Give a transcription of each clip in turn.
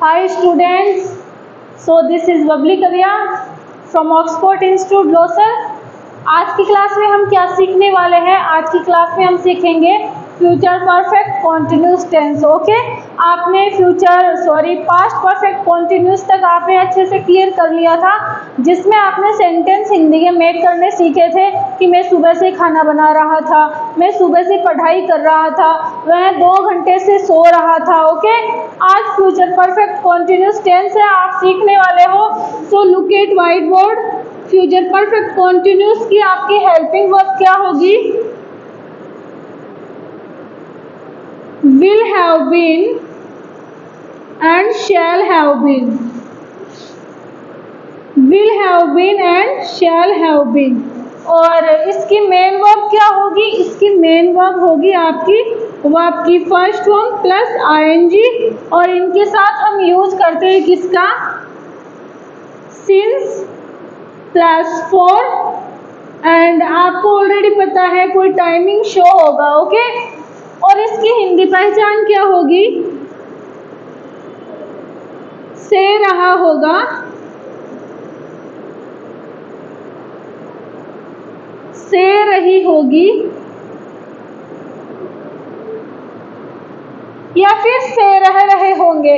Hi students, so this is Babli Kavya from Oxford Institute Loser। आज की class में हम क्या सीखने वाले हैं? आज की क्लास में हम सीखेंगे future perfect continuous tense. Okay, आपने पास्ट परफेक्ट कॉन्टिन्यूस तक आपने अच्छे से क्लियर कर लिया था, जिसमें आपने सेंटेंस हिंदी के मेक करने सीखे थे कि मैं सुबह से खाना बना रहा था, मैं सुबह से पढ़ाई कर रहा था, वह 2 घंटे से सो रहा था। ओके, आज फ्यूचर परफेक्ट कॉन्टिन्यूस टेंस है, आप सीखने वाले हो। So look at white board. Future perfect continuous की आपकी हेल्पिंग वर्ब क्या होगी? will have been and shall have been। will have been and shall have been। और इसकी मेन वर्ब क्या होगी? इसकी मेन वर्ब होगी आपकी वर्ब की फर्स्ट फॉर्म प्लस आईएनजी, और इनके साथ हम यूज करते हैं किसका? Since plus for. एंड आपको ऑलरेडी पता है कोई टाइमिंग शो होगा। ओके, और इसकी हिंदी पहचान क्या होगी? से रहा होगा, से रही होगी, या फिर से रह रहे होंगे।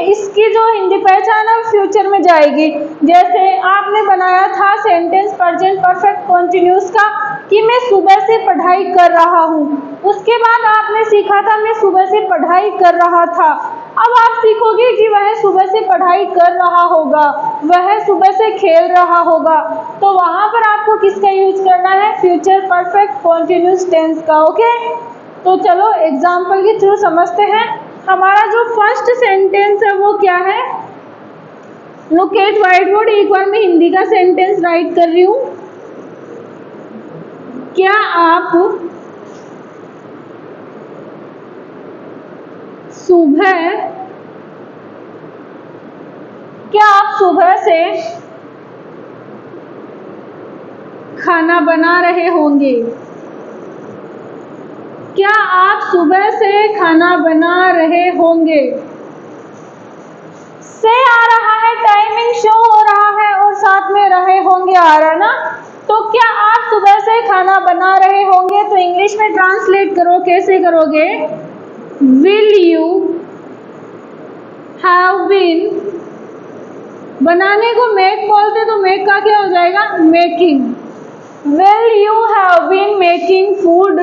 इसकी जो हिंदी पहचान अब फ्यूचर में जाएगी। जैसे आपने बनाया था सेंटेंस प्रेजेंट परफेक्ट कॉन्टिन्यूस का कि मैं सुबह से पढ़ाई कर रहा हूँ, उसके बाद आपने सीखा था मैं सुबह से पढ़ाई कर रहा था। अब आप सीखोगे कि वह सुबह से पढ़ाई कर रहा होगा, वह सुबह से खेल रहा होगा, तो वहां पर आपको किसका यूज करना है? फ्यूचर परफेक्ट कॉन्टिन्यूस टेंस का। ओके, तो चलो एग्जाम्पल के थ्रू समझते हैं। हमारा जो फर्स्ट सेंटेंस है वो क्या है? Look at white board. एक बार मैं हिंदी का सेंटेंस राइट कर रही हूं। क्या आप सुबह से खाना बना रहे होंगे? क्या आप सुबह से खाना बना रहे होंगे? से आ रहा है, टाइमिंग शो हो रहा है, और साथ में रहे होंगे आ रहा है ना। तो क्या आप सुबह से खाना बना रहे होंगे, तो इंग्लिश में ट्रांसलेट करो, कैसे करोगे? Will you have been. बनाने को मेक बोलते, तो मेक का क्या हो जाएगा? Making. Will you have been making food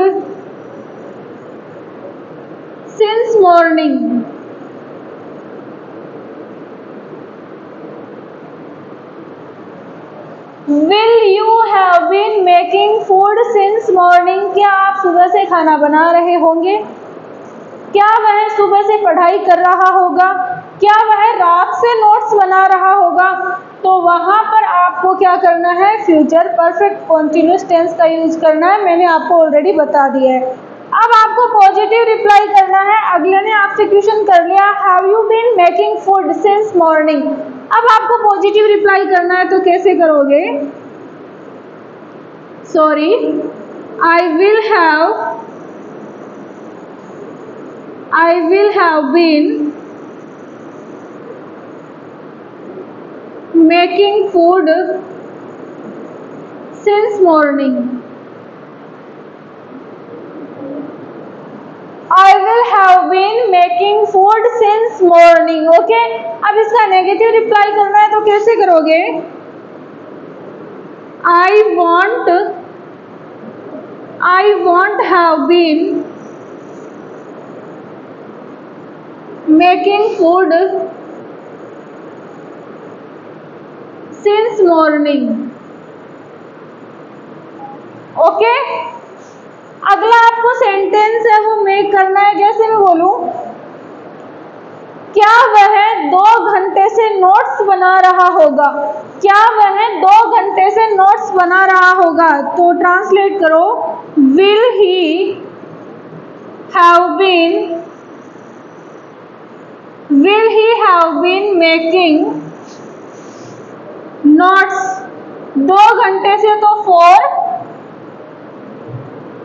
since morning। Will you have been making food since morning? क्या आप सुबह से खाना बना रहे होंगे? क्या वह सुबह से पढ़ाई कर रहा होगा? क्या वह रात से नोट्स बना रहा होगा? तो वहां पर आपको क्या करना है? फ्यूचर परफेक्ट कॉन्टिन्यूस टेंस का यूज करना है। मैंने आपको ऑलरेडी बता दिया है। अब आपको पॉजिटिव रिप्लाई करना है। अगले ने आपसे क्वेश्चन कर लिया, have you been making food since morning. अब आपको पॉजिटिव रिप्लाई करना है, तो कैसे करोगे? Sorry, I will have been making food since morning. I will have been making food since morning। Okay, अब इसका नेगेटिव रिप्लाई करना है, तो कैसे करोगे? I won't have been making food since morning। Okay, अगला आपको सेंटेंस है वो मेक करना है। जैसे मैं बोलूं, क्या वह 2 घंटे से नोट्स बना रहा होगा? क्या वह 2 घंटे से नोट्स बना रहा होगा? तो ट्रांसलेट करो, will he have been making notes. 2 घंटे से तो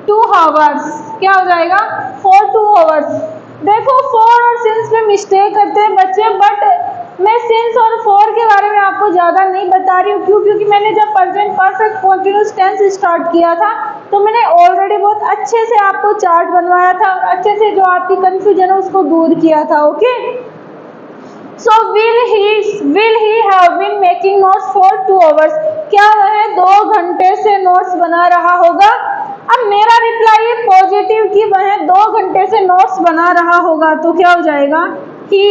2 आवर्स क्या हो जाएगा? 2 आवर्स। देखो 4 और सिंस में मिस्टेक करते हैं बच्चे, बट मैं सिंस और फॉर के बारे में आपको ज़्यादा नहीं बता रही हूँ। क्यों? क्योंकि मैंने जब present perfect continuous tense start किया था तो मैंने ऑलरेडी बहुत अच्छे से आपको चार्ट बनवाया था और अच्छे से जो आपकी कंफ्यूजन है उसको दूर किया था। Okay, so will he have been making notes for 2 hours? क्या वह 2 घंटे से नोट्स बना रहा होगा? अब मेरा रिप्लाई है पॉजिटिव कि वह 2 घंटे से नोट्स बना रहा होगा, तो क्या हो जाएगा? ही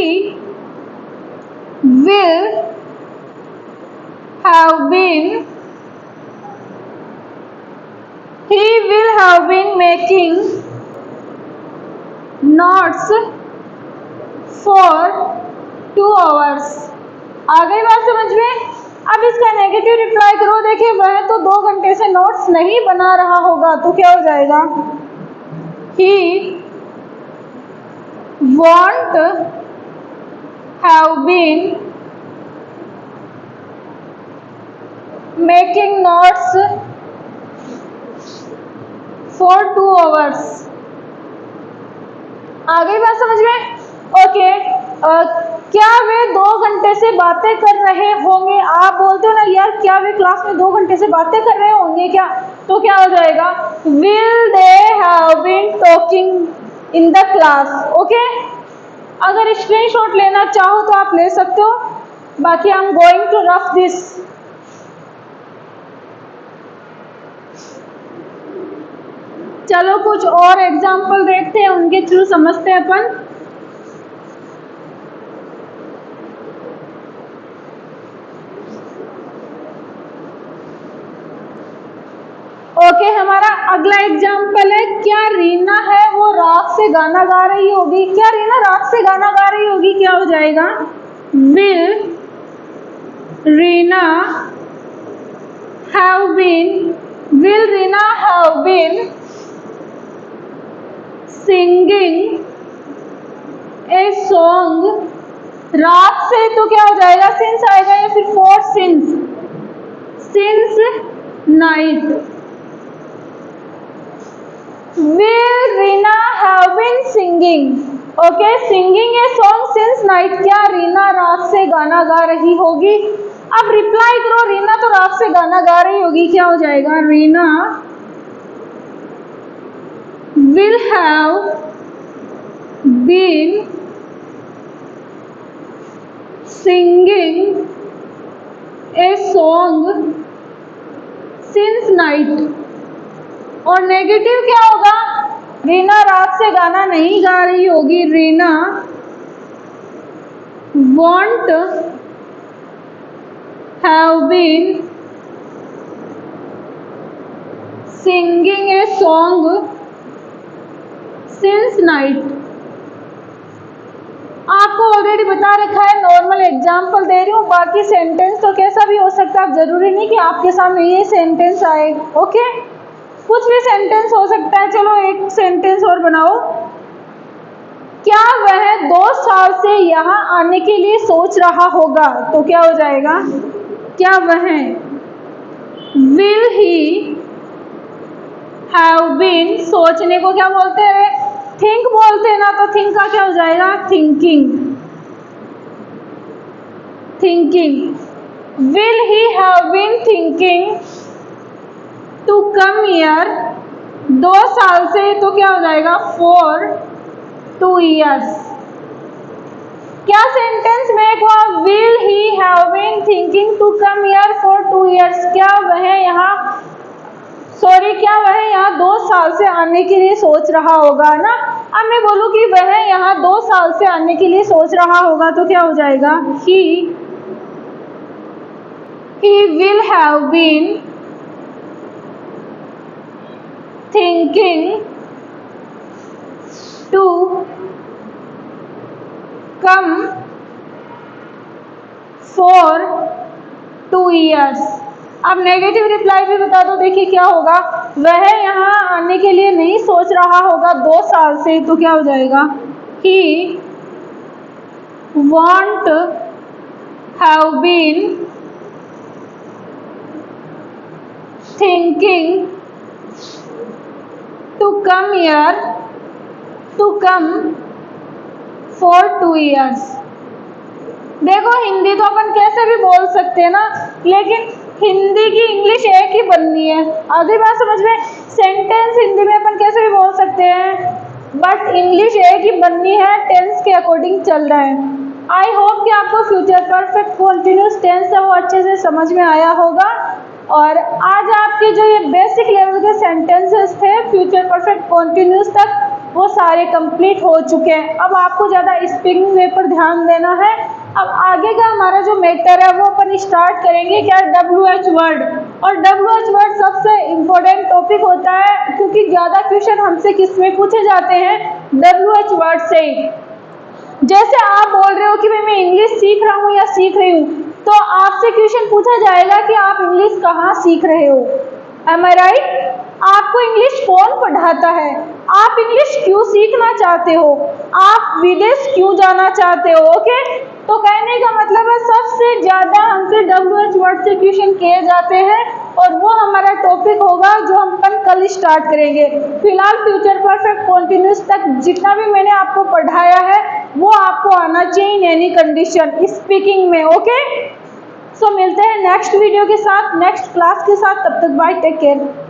will have been making notes for 2 hours। आ गई बात समझ में? अब इसका नेगेटिव रिप्लाई करो। देखिए वह तो 2 घंटे से नोट्स नहीं बना रहा होगा, तो क्या हो जाएगा? He won't have been making notes for 2 hours। आ गई बात समझ में? ओके, क्या वे 2 घंटे से बातें कर रहे होंगे? आप बोलते हो ना यार क्या वे क्लास में 2 घंटे से बातें कर रहे होंगे क्या? तो क्या हो जाएगा? Will they have been talking in the class? Okay, अगर स्क्रीनशॉट लेना चाहो तो आप ले सकते हो, बाकी I am going to rough this. चलो कुछ और एग्जाम्पल देखते हैं, उनके थ्रू समझते हैं अपन। ओके, हमारा अगला एग्जाम्पल है, क्या रीना है वो रात से गाना गा रही होगी? क्या रीना रात से गाना गा रही होगी? क्या हो जाएगा? Will Reena have been singing a song रात से? तो क्या हो जाएगा? सिंस आएगा या फिर for? Since night. Will Rina have been singing? Okay, singing a song since night। क्या रीना रात से गाना गा रही होगी? अब रिप्लाई करो, रीना तो रात से गाना गा रही होगी, क्या हो जाएगा? Reena will have been singing a song since night। और नेगेटिव क्या होगा? रीना रात से गाना नहीं गा रही होगी, Reena won't have been singing a song since night। आपको ऑलरेडी बता रखा है, नॉर्मल एग्जाम्पल दे रही हूँ, बाकी सेंटेंस तो कैसा भी हो सकता है, जरूरी नहीं कि आपके सामने ये सेंटेंस आए। ओके, कुछ भी सेंटेंस हो सकता है। चलो एक सेंटेंस और बनाओ। क्या वह 2 साल से यहाँ आने के लिए सोच रहा होगा? तो क्या हो जाएगा? क्या वह विल ही हैव बीन, सोचने को क्या बोलते हैं? थिंक बोलते हैं ना, तो थिंक का क्या हो जाएगा? Thinking. Will he have been thinking to come here 2 साल से? तो क्या हो जाएगा? For 2 years। क्या सेंटेंस में हुआ? Will he have been thinking to come here for 2 years। क्या वह यहाँ 2 साल से आने के लिए सोच रहा होगा ना? अब मैं बोलूँ कि वह यहाँ 2 साल से आने के लिए सोच रहा होगा, तो क्या हो जाएगा? He will have been thinking to come for 2 years। अब नेगेटिव रिप्लाई भी बता दो, देखिए क्या होगा? वह यहाँ आने के लिए नहीं सोच रहा होगा 2 साल से, तो क्या हो जाएगा? He won't have been thinking to come for 2 years। देखो हिंदी तो अपन कैसे भी बोल सकते हैं ना, लेकिन हिंदी की इंग्लिश एक ही बननी है। आगे बात समझ में? सेंटेंस हिंदी में अपन कैसे भी बोल सकते हैं, बट इंग्लिश एक ही बननी है, टेंस के अकॉर्डिंग चल रहा है। आई होप कि आपको फ्यूचर परफेक्ट कंटिन्यूअस टेंस है वो अच्छे से समझ में आया होगा। और आज आपके जो ये बेसिक लेवल के सेंटेंसेस थे फ्यूचर परफेक्ट कंटिन्यूअस तक, वो सारे कंप्लीट हो चुके हैं। अब आपको ज़्यादा स्पीकिंग वे पर ध्यान देना है। अब आगे का हमारा जो मैटर है वो अपन स्टार्ट करेंगे क्या, WH वर्ड। और WH वर्ड सबसे इम्पोर्टेंट टॉपिक होता है, क्योंकि ज़्यादा क्वेश्चन हमसे किस में पूछे जाते हैं, WH वर्ड से ही। जैसे आप बोल रहे हो कि भाई मैं इंग्लिश सीख रहा हूँ या सीख रही हूँ, तो आपसे क्वेश्चन पूछा जाएगा कि आप इंग्लिश कहाँ सीख रहे हो। एम आई राइट? आपको इंग्लिश कौन पढ़ाता है, आप इंग्लिश क्यों सीखना चाहते हो, आप विदेश क्यों जाना चाहते हो। ओके, तो कहने का मतलब है सबसे ज्यादा हमसे WH वर्ड से क्वेश्चन किए जाते हैं, और वो हमारा टॉपिक होगा जो हम कल स्टार्ट करेंगे। फिलहाल फ्यूचर परफेक्ट कंटिन्यूअस तक जितना भी मैंने आपको पढ़ाया है वो आपको आना चाहिए इन एनी कंडीशन स्पीकिंग में। ओके, सो मिलते हैं नेक्स्ट वीडियो के साथ, नेक्स्ट क्लास के साथ। तब तक बाय, टेक केयर।